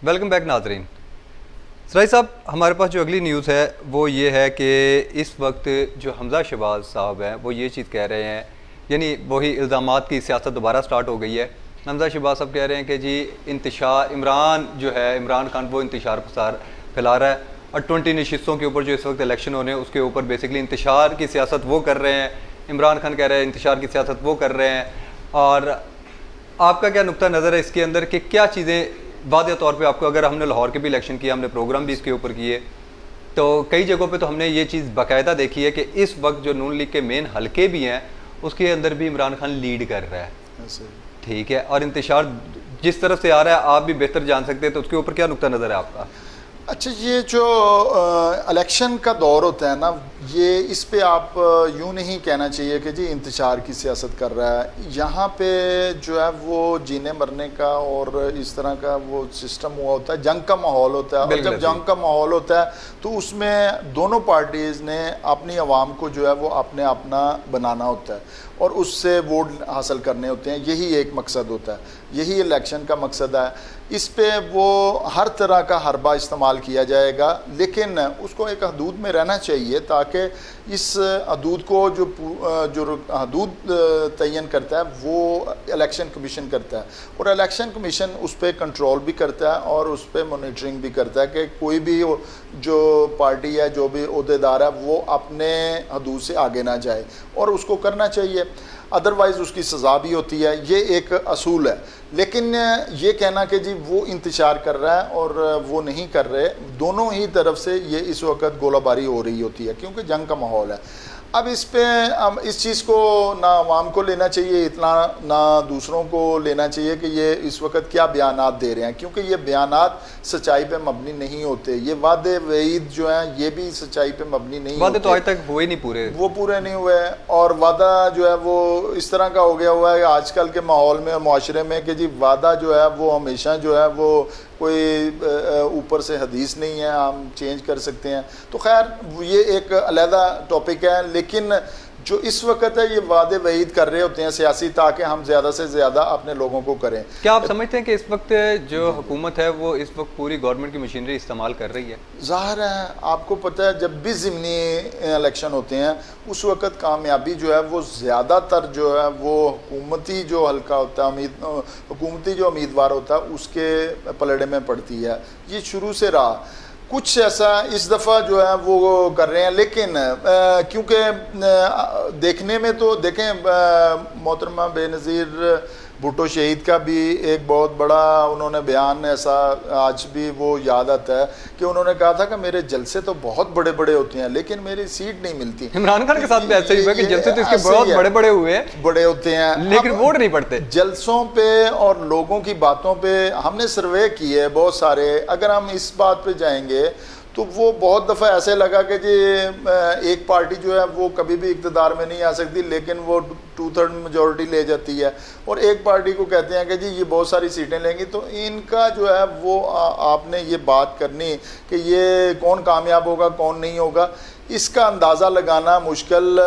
Welcome back नाजरीन। सराई साहब, हमारे पास जो अगली न्यूज़ है वो ये है कि इस वक्त जो हमज़ा शहबाज साहब हैं वो ये चीज़ कह रहे हैं, यानी वही इल्ज़ामात की सियासत दोबारा स्टार्ट हो गई है। हमज़ा शहबाज साहब कह रहे हैं कि जी इंतशार इमरान जो है, इमरान खान वो इंतशार पसार फैला रहा है और 20 नशिस्तों के ऊपर जो इस वक्त इलेक्शन हो रहे हैं उसके ऊपर बेसिकली इंतशार की सियासत वो कर रहे हैं। इमरान खान कह रहे हैं इंतशार की सियासत वो कर रहे हैं। और आपका क्या नुक्ता नज़र है इसके अंदर कि क्या चीज़ें वादे तौर पे आपको, अगर हमने लाहौर के भी इलेक्शन किया, हमने प्रोग्राम भी इसके ऊपर किए, तो कई जगहों पे तो हमने ये चीज़ बाकायदा देखी है कि इस वक्त जो नून लीग के मेन हलके भी हैं उसके अंदर भी इमरान खान लीड कर रहा है। ठीक है, और इंतशार जिस तरफ से आ रहा है आप भी बेहतर जान सकते हैं, तो उसके ऊपर क्या नुक्ता नज़र है आपका? अच्छा, ये जो इलेक्शन का दौर होता है ना, ये इस पे आप यूँ नहीं कहना चाहिए कि जी इंतशार की सियासत कर रहा है। यहाँ पे जो है वो जीने मरने का और इस तरह का वो सिस्टम हुआ होता है, जंग का माहौल होता है। और जब जंग का माहौल होता है तो उसमें दोनों पार्टीज़ ने अपनी आवाम को जो है वो अपने अपना बनाना होता है और उससे वोट हासिल करने होते हैं। यही एक मकसद होता है, यही इलेक्शन का मकसद है। इस पे वो हर तरह का हरबा इस्तेमाल किया जाएगा, लेकिन उसको एक हदूद में रहना चाहिए ताकि इस हदूद को जो हदूद तयन करता है वो इलेक्शन कमीशन करता है और इलेक्शन कमीशन उस पर कंट्रोल भी करता है और उस पर मॉनिटरिंग भी करता है कि कोई भी जो पार्टी है, जो भी ओहदेदार है, वो अपने हदूद से आगे ना जाए और उसको करना चाहिए, अदरवाइज़ उसकी सज़ा भी होती है। ये एक असूल है। लेकिन ये कहना कि जी वो इंतशार कर रहा है और वो नहीं कर रहे, दोनों ही तरफ से ये इस वक्त गोलाबारी हो रही होती है क्योंकि जंग का माहौल है। अब इस पे इस चीज़ को ना आवाम को लेना चाहिए इतना, ना दूसरों को लेना चाहिए कि ये इस वक्त क्या बयानात दे रहे हैं, क्योंकि ये बयानात सच्चाई पे मबनी नहीं होते। ये वादे वईद जो हैं ये भी सच्चाई पे मबनी नहीं होते। वादे तो आज तक हुए नहीं पूरे, वो पूरे नहीं हुए और वादा जो है वो इस तरह का हो गया हुआ है आजकल के माहौल में और माशरे में कि जी वादा जो है वो हमेशा जो है वो कोई ऊपर से हदीस नहीं है, हम चेंज कर सकते हैं। तो खैर ये एक अलहदा टॉपिक है, लेकिन जो इस वक्त है ये वादे वईद कर रहे होते हैं सियासी ताकि हम ज़्यादा से ज़्यादा अपने लोगों को करें। क्या आप समझते हैं कि इस वक्त जो हुकूमत है वो इस वक्त पूरी गवर्नमेंट की मशीनरी इस्तेमाल कर रही है? ज़ाहिर है, आपको पता है जब भी ज़िमनी इलेक्शन होते हैं उस वक्त कामयाबी जो है वो ज़्यादातर जो है वो हुकूमती जो हल्का होता है, हुकूमती जो उम्मीदवार होता है उसके पलड़े में पड़ती है। ये शुरू से रहा। कुछ ऐसा इस दफ़ा जो है वो कर रहे हैं, लेकिन क्योंकि देखने में तो देखें, मोहतरमा बेनज़ीर भुट्टो शहीद का भी एक बहुत बड़ा उन्होंने बयान ऐसा आज भी वो याद आता है कि उन्होंने कहा था कि मेरे जलसे तो बहुत बड़े बड़े होते हैं लेकिन मेरी सीट नहीं मिलती। इमरान खान के साथ भी ऐसा ही हुआ कि जलसे तो इसके बहुत बड़े बड़े हुए हैं, बड़े होते हैं, लेकिन वोट नहीं पड़ते। जलसों पे और लोगों की बातों पे हमने सर्वे किए बहुत सारे, अगर हम इस बात पे जाएंगे तो वो बहुत दफ़ा ऐसे लगा कि जी एक पार्टी जो है वो कभी भी इक़्तिदार में नहीं आ सकती लेकिन वो 2/3 मेजॉरिटी ले जाती है और एक पार्टी को कहते हैं कि जी ये बहुत सारी सीटें लेंगी। तो इनका जो है वो आपने ये बात करनी कि ये कौन कामयाब होगा कौन नहीं होगा, इसका अंदाज़ा लगाना मुश्किल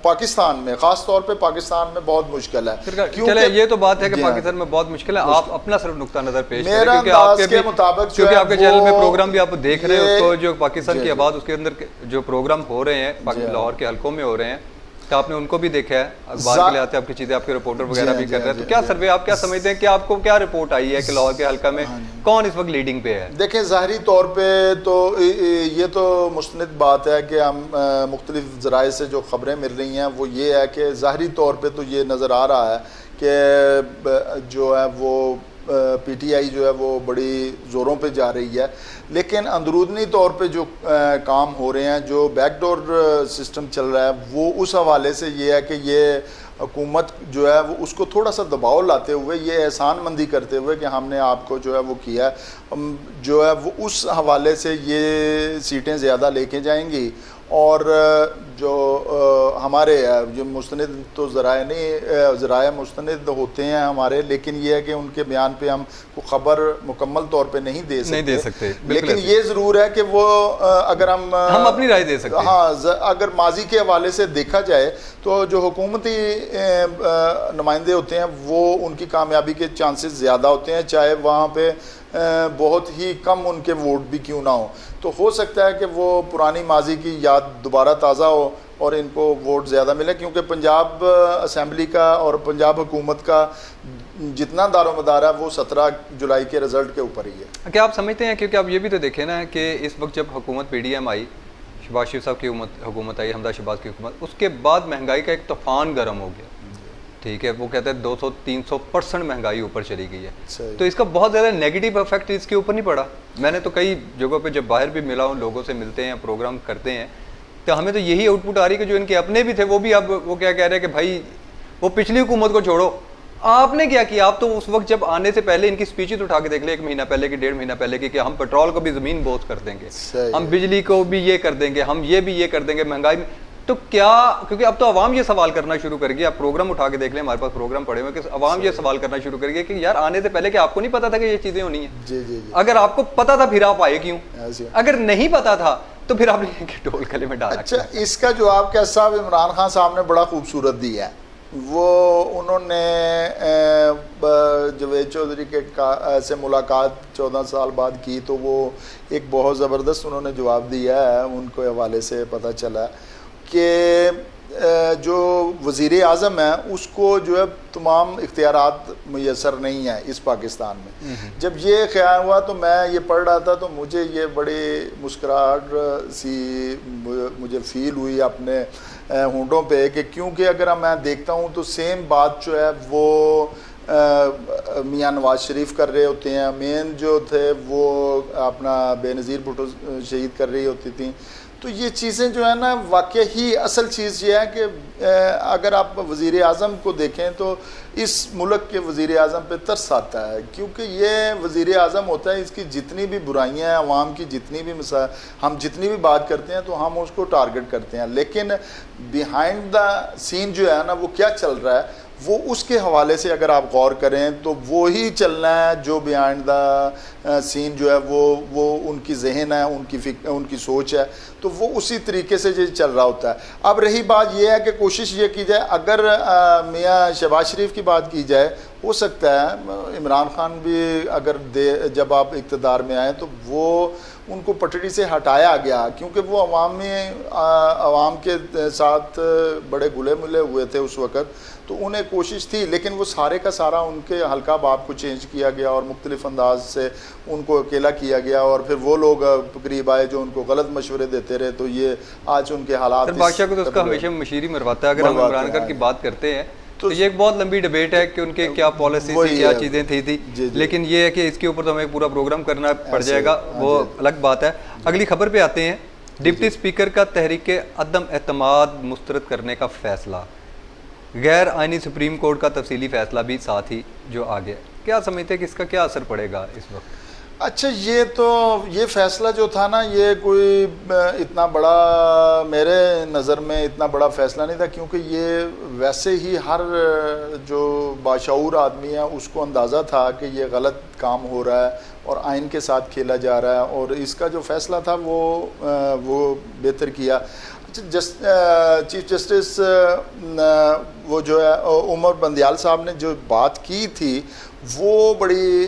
पाकिस्तान में, ख़ास तौर पे पाकिस्तान में बहुत मुश्किल है। चले ये तो बात है कि पाकिस्तान में बहुत मुश्किल है। आप अपना सिर्फ नुक्ता नज़र पेश करें, मेरा अंदाज़ के मुताबिक क्योंकि आपके चैनल में प्रोग्राम भी आप देख रहे हैं, उसको जो पाकिस्तान की आवाज़ उसके अंदर जो प्रोग्राम हो रहे हैं लाहौर के हलकों में हो रहे हैं, तो आपने उनको भी देखा है, अखबार के लिए आते हैं आपकी चीज़ें, आपके रिपोर्टर वगैरह भी कर रहे हैं। तो क्या सर्वे आप क्या समझते हैं कि आपको क्या रिपोर्ट आई है कि लाहौर के हल्का में कौन इस वक्त लीडिंग पे है? देखें, ज़ाहरी तौर पे तो ये तो मुस्तनद बात है कि हम मुख्तलिफ ज़राए से जो ख़बरें मिल रही हैं वो ये है कि ज़ाहरी तौर पे तो ये नज़र आ रहा है कि जो है वो PTI जो है वो बड़ी ज़ोरों पे जा रही है, लेकिन अंदरूनी तौर पे जो काम हो रहे हैं, जो बैकडोर सिस्टम चल रहा है, वो उस हवाले से ये है कि ये हुकूमत जो है वो उसको थोड़ा सा दबाव लाते हुए, ये एहसान मंदी करते हुए कि हमने आपको जो है वो किया है, जो है वो उस हवाले से ये सीटें ज़्यादा लेके जाएंगी। और जो हमारे जो मुस्तनद तो ज़राए नहीं, ज़राए मुस्तनद होते हैं हमारे, लेकिन ये है कि उनके बयान पे हम को ख़बर मुकम्मल तौर पे नहीं दे सकते, लेकिन ये ज़रूर है कि वो अगर हम अपनी राय दे सकते हैं। हाँ, अगर माजी के हवाले से देखा जाए तो जो हुकूमती नुमाइंदे होते हैं वो उनकी कामयाबी के चांसेस ज़्यादा होते हैं, चाहे वहाँ पे बहुत ही कम उनके वोट भी क्यों ना हो, तो हो सकता है कि वो पुरानी माजी की याद दोबारा ताज़ा हो और इनको वोट ज़्यादा मिले, क्योंकि पंजाब असम्बली का और पंजाब हुकूमत का जितना दारोमदार है वो 17 जुलाई के रिज़ल्ट के ऊपर ही है। क्या आप समझते हैं, क्योंकि आप ये भी तो देखें ना कि इस वक्त जब हुकूमत PDM आई, शहबाज शरीफ साहब की हुकूमत आई, हमजा शहबाज की हुकूमत, उसके बाद महंगाई का एक तूफान गर्म हो गया, ठीक है, वो कहते हैं 200-300% महंगाई ऊपर चली गई है। तो इसका बहुत ज़्यादा नेगेटिव इफेक्ट इसके ऊपर नहीं पड़ा। मैंने तो कई जगहों पे जब बाहर भी मिला हूँ, लोगों से मिलते हैं, प्रोग्राम करते हैं, तो हमें तो यही आउटपुट आ रही है कि जो इनके अपने भी थे वो भी अब वो क्या कह रहे हैं कि भाई वो पिछली हुकूमत को छोड़ो, आपने क्या किया। आप तो उस वक्त जब आने से पहले इनकी स्पीचेस उठा के देख ले, 1 महीना पहले की, 1.5 महीना पहले की, कि हम पेट्रोल को भी ज़मीन बोझ कर देंगे, हम बिजली को भी ये कर देंगे, हम ये भी ये कर देंगे, महंगाई में। तो क्या, क्योंकि अब तो आवाम ये सवाल करना शुरू कर गई, आप प्रोग्राम उठा के देख लें, हमारे पास प्रोग्राम पड़े हुए, कि आवाम ये सवाल करना शुरू कर गई कि यार आने से पहले कि आपको नहीं पता था कि ये चीज़ें होनी है? जी जी। अगर आपको पता था फिर आप आए क्यों? अगर नहीं पता था तो फिर आपने ढोल गले में डाला। अच्छा, इसका जवाब क्या साहब इमरान खान साहब ने बड़ा खूबसूरत दिया है। वो उन्होंने जवेद चौधरी के से मुलाकात 14 साल बाद की, तो वो एक बहुत ज़बरदस्त उन्होंने जवाब दिया है। उनको हवाले से पता चला कि जो वज़ीर आज़म है उसको जो है तमाम इख्तियारात मुयसर नहीं है इस पाकिस्तान में। जब ये ख्याल हुआ तो मैं ये पढ़ रहा था, तो मुझे ये बड़ी मुस्कुराहट सी मुझे फील हुई अपने होंठों पे, कि क्योंकि अगर मैं देखता हूँ तो सेम बात जो है वो मियाँ नवाज शरीफ कर रहे होते हैं, मेन जो थे वो अपना बेनज़ीर भुट्टो शहीद कर रही होती थी। तो ये चीज़ें जो है ना, वाकई ही असल चीज़ ये है कि अगर आप वज़ीर आज़म को देखें तो इस मुल्क के वज़ीर आज़म पे तरस आता है, क्योंकि ये वज़ीर आज़म होता है, इसकी जितनी भी बुराइयां हैं, अवाम की जितनी भी हम जितनी भी बात करते हैं तो हम उसको टारगेट करते हैं, लेकिन बिहाइंड द सीन जो है ना वो क्या चल रहा है, वो उसके हवाले से अगर आप गौर करें तो वो ही चलना है जो बिहाइंड द सीन जो है वो उनकी जहन है, उनकी सोच है, तो वो उसी तरीके से जो चल रहा होता है। अब रही बात ये है कि कोशिश ये की जाए, अगर मियाँ शहबाज शरीफ की बात की जाए, हो सकता है इमरान खान भी अगर जब आप इक़्तिदार में आए तो वो उनको पटड़ी से हटाया गया, क्योंकि वो अवाम के साथ बड़े घुले मिले हुए थे उस वक़्त, तो उन्हें कोशिश थी, लेकिन वो सारे का सारा उनके हल्का बाप को चेंज किया गया और मुख्तलिफ अंदाज से उनको अकेला किया गया, और फिर वो लोग करीब आए जो उनको गलत मशवरे देते रहे, तो ये आज उनके हालात। बादशाह को तो उसका हमेशा मशीरी मरवाता है। अगर हम इमरान खान की बात करते हैं तो ये एक बहुत लंबी डिबेट है कि उनके क्या पॉलिसी थी, क्या चीज़ें थी, लेकिन ये है कि इसके ऊपर तो हमें पूरा प्रोग्राम करना पड़ जाएगा, वो अलग बात है। अगली खबर पे आते हैं। डिप्टी स्पीकर का तहरीक अदम एतमाद मुस्तरद करने का फैसला, गैर आइनी सुप्रीम कोर्ट का तफसीली फैसला भी साथ ही जो आ गया, क्या समझते हैं कि इसका क्या असर पड़ेगा इस वक्त? अच्छा, ये फ़ैसला जो था ना, ये कोई इतना बड़ा मेरे नज़र में इतना बड़ा फ़ैसला नहीं था, क्योंकि ये वैसे ही हर जो बाशऊर आदमी है उसको अंदाज़ा था कि ये गलत काम हो रहा है और आइन के साथ खेला जा रहा है, और इसका जो फ़ैसला था वो बेहतर किया। चीफ जस्टिस वो जो है उमर बंदियाल साहब ने जो बात की थी वो बड़ी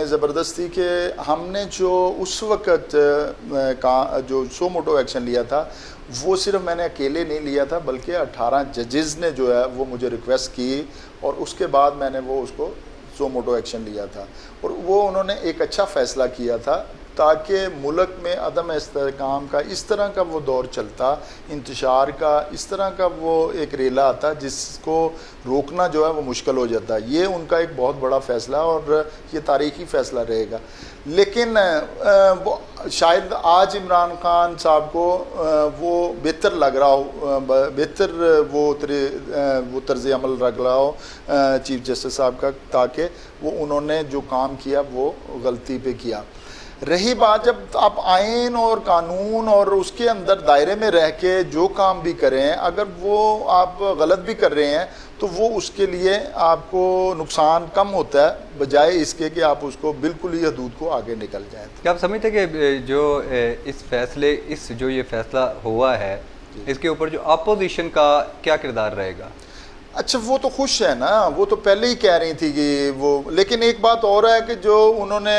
ज़बरदस्त थी, कि हमने जो उस वक़्त का जो सो मोटो एक्शन लिया था वो सिर्फ मैंने अकेले नहीं लिया था, बल्कि 18 जजेस ने जो है वो मुझे रिक्वेस्ट की, और उसके बाद मैंने वो उसको सो मोटो एक्शन लिया था, और वो उन्होंने एक अच्छा फ़ैसला किया था, ताकि मुल्क में अदम इस्तेहकाम का इस तरह का वो दौर चलता, इंतशार का इस तरह का वो एक रेला आता जिसको रोकना जो है वो मुश्किल हो जाता। ये उनका एक बहुत बड़ा फ़ैसला और ये तारीख़ी फ़ैसला रहेगा। लेकिन शायद आज इमरान खान साहब को वो बेहतर लग रहा हो, बेहतर वो तर्ज़ अमल लग रहा हो चीफ जस्टिस साहब का, ताकि वो उन्होंने जो काम किया वो गलती पे किया। रही बात, जब आप आइन और कानून और उसके अंदर दायरे में रह के जो काम भी करें, अगर वो आप गलत भी कर रहे हैं तो वो उसके लिए आपको नुकसान कम होता है, बजाय इसके कि आप उसको बिल्कुल ही हदूद को आगे निकल जाएं। क्या आप समझते हैं कि जो जो ये फैसला हुआ है इसके ऊपर जो अपोजिशन का क्या किरदार रहेगा? अच्छा वो तो खुश है ना, वो तो पहले ही कह रही थी कि वो, लेकिन एक बात और है कि जो उन्होंने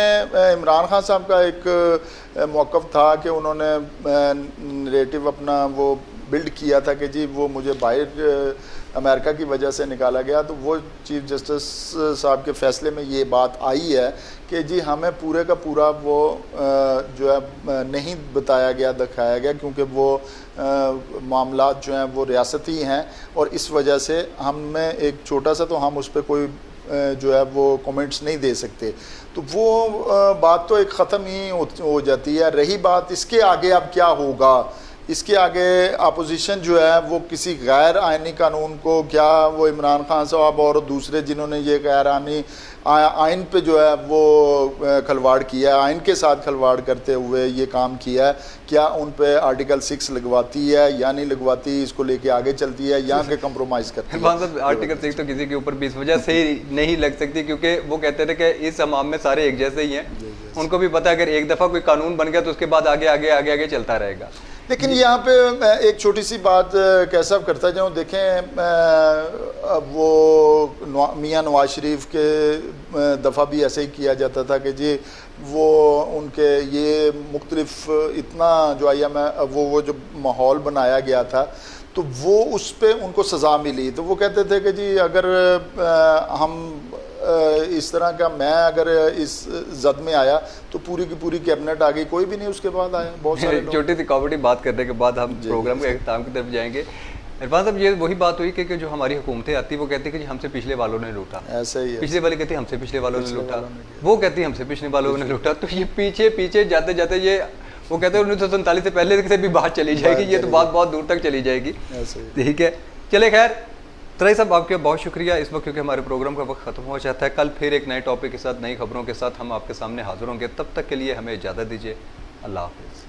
इमरान खान साहब का एक मौक़िफ़ था कि उन्होंने नरेटिव अपना वो बिल्ड किया था कि जी वो मुझे बाहर अमेरिका की वजह से निकाला गया, तो वो चीफ जस्टिस साहब के फ़ैसले में ये बात आई है कि जी हमें पूरे का पूरा वो जो है नहीं बताया गया, दिखाया गया, क्योंकि वो मामला जो हैं वो रियासती हैं और इस वजह से हमें एक छोटा सा, तो हम उस पर कोई जो है वो कमेंट्स नहीं दे सकते। तो वो बात तो एक ख़त्म ही हो जाती है। रही बात इसके आगे अब क्या होगा, इसके आगे अपोजिशन जो है वो किसी गैर आइनी कानून को, क्या वो इमरान खान साहब और दूसरे जिन्होंने ये गैर आइनी आइन पे जो है वो खलवाड़ किया है, आइन के साथ खलवाड़ करते हुए ये काम किया है, क्या उन पे आर्टिकल 6 लगवाती है या नहीं लगवाती, इसको लेके आगे चलती है या के कंप्रोमाइज़ करती है? आर्टिकल 6 तो किसी के ऊपर भी इस वजह से ही नहीं लग सकती क्योंकि वो कहते थे कि इस हमाम में सारे एक जैसे ही हैं। उनको भी पता है अगर एक दफ़ा कोई कानून बन गया तो उसके बाद आगे आगे आगे आगे चलता रहेगा। लेकिन यहाँ पे एक छोटी सी बात कैसा करता जाऊँ, देखें वो मियाँ नवाज शरीफ के दफ़ा भी ऐसे ही किया जाता था कि जी वो उनके ये मुख्तलिफ इतना जो वो जो माहौल बनाया गया था तो वो उस पर उनको सज़ा मिली, तो वो कहते थे कि जी अगर हम इस तरह का, मैं अगर इस जद में आया तो पूरी की पूरी कैबिनेट आ गई, कोई भी नहीं उसके बाद आया। बहुत सारे छोटी सी कॉमेडी बात करने के बाद हम प्रोग्राम के अख्ताम की तरफ जाएंगे। इरफान साहब, ये वही बात हुई कि जो हमारी हुकूमतें आती वो कहती कि हमसे पिछले वालों ने लूटा, ऐसा ही है। पिछले वाले कहते हमसे पिछले वालों ने लूटा, वो कहती हमसे पिछले वालों ने लूटा, तो ये पीछे पीछे जाते जाते ये वो कहते हैं 1947 से पहले से भी बात चली जाएगी, ये तो बात बहुत दूर तक चली जाएगी। ठीक है, चले खैर तराई साहब आपका बहुत शुक्रिया इस वक्त, क्योंकि हमारे प्रोग्राम का वक्त ख़त्म हो जाता है। कल फिर एक नए टॉपिक के साथ, नई खबरों के साथ हम आपके सामने हाजिर होंगे। तब तक के लिए हमें इजाज़त दीजिए। अल्लाह हाफ़िज़।